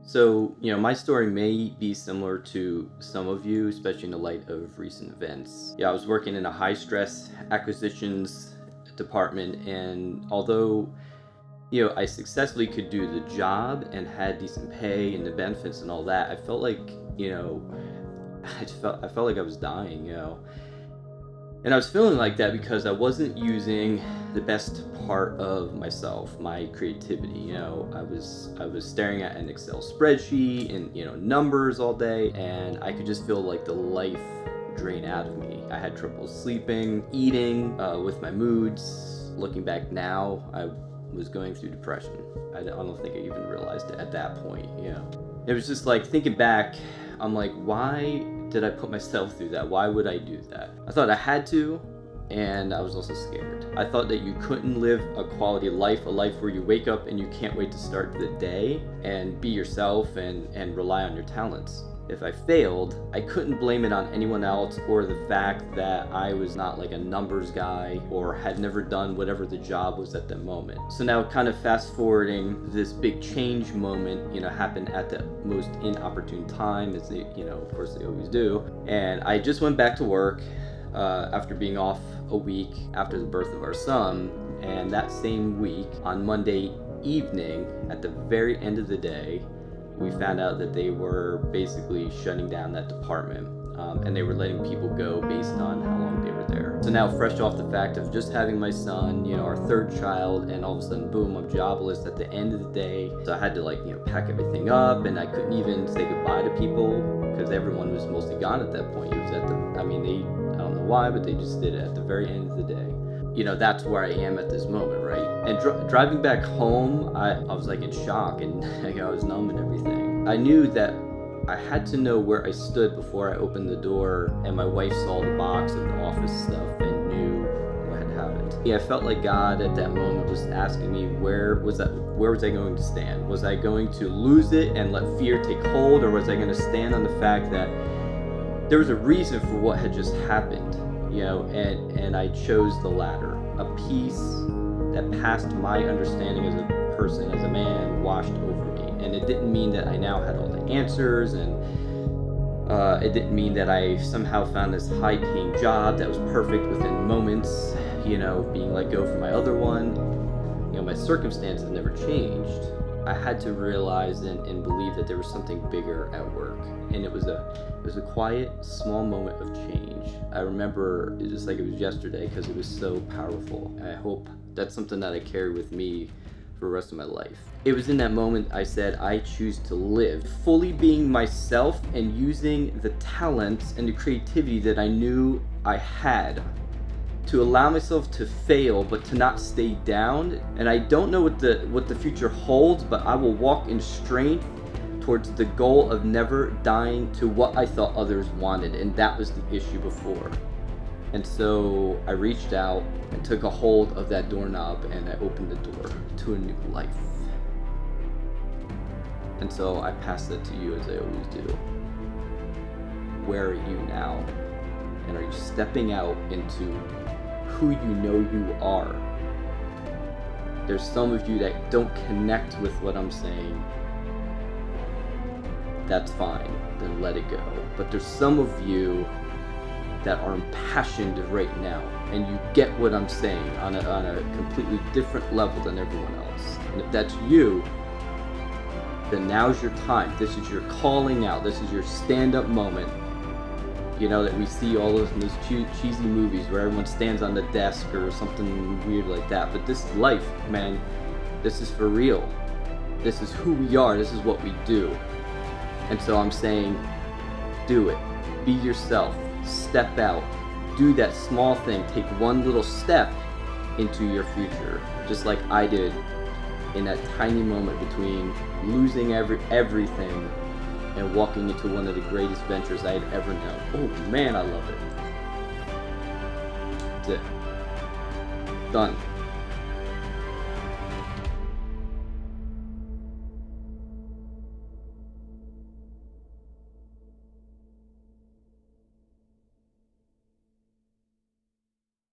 So, my story may be similar to some of you, especially in the light of recent events. Yeah, I was working in a high stress acquisitions department, and although, I successfully could do the job and had decent pay and the benefits and all that, I felt like, I felt like I was dying. And I was feeling like that because I wasn't using the best part of myself, my creativity. I was staring at an Excel spreadsheet and numbers all day, and I could just feel like the life drain out of me. I had trouble sleeping, eating, with my moods. Looking back now, I was going through depression. I don't think I even realized it at that point. It was just like thinking back, I'm like, why did I put myself through that? Why would I do that? I thought I had to, and I was also scared. I thought that you couldn't live a quality life, a life where you wake up and you can't wait to start the day and be yourself and rely on your talents. If I failed, I couldn't blame it on anyone else or the fact that I was not like a numbers guy or had never done whatever the job was at the moment. So now kind of fast forwarding, this big change moment, happened at the most inopportune time, as they, of course they always do. And I just went back to work after being off a week after the birth of our son. And that same week, on Monday evening, at the very end of the day, we found out that they were basically shutting down that department, and they were letting people go based on how long they were there. So now, fresh off the fact of just having my son, our third child, and all of a sudden, boom, I'm jobless at the end of the day. So I had to pack everything up, and I couldn't even say goodbye to people because everyone was mostly gone at that point. It was I don't know why, but they just did it at the very end of the day. That's where I am at this moment, right? And driving back home, I was like in shock, and I was numb and everything. I knew that I had to know where I stood before I opened the door, and my wife saw the box of the office stuff and knew what had happened. Yeah, I felt like God at that moment was asking me, where was I going to stand? Was I going to lose it and let fear take hold, or was I going to stand on the fact that there was a reason for what had just happened? And I chose the latter. A peace that passed my understanding as a person, as a man, washed over me. And it didn't mean that I now had all the answers, and it didn't mean that I somehow found this high-paying job that was perfect within moments, being let go from my other one. My circumstances never changed. I had to realize and believe that there was something bigger at work, and it was a quiet, small moment of change. I remember it just like it was yesterday because it was so powerful. I hope that's something that I carry with me for the rest of my life. It was in that moment I said, I choose to live, fully being myself and using the talents and the creativity that I knew I had, to allow myself to fail but to not stay down. And I don't know what the future holds, but I will walk in strength towards the goal of never dying to what I thought others wanted, and that was the issue before. And so I reached out and took a hold of that doorknob, and I opened the door to a new life. And so I pass that to you, as I always do. Where are you now? And are you stepping out into who you know you are? There's some of you that don't connect with what I'm saying. That's fine, then let it go. But there's some of you that are impassioned right now, and you get what I'm saying on a completely different level than everyone else. And if that's you, then now's your time. This is your calling out. This is your stand-up moment. That we see all those in those cheesy movies where everyone stands on the desk or something weird like that. But this is life, man. This is for real. This is who we are. This is what we do. And so I'm saying, do it. Be yourself. Step out. Do that small thing. Take one little step into your future, just like I did in that tiny moment between losing everything and walking into one of the greatest ventures I had ever known. Oh man, I love it. That's it. Done.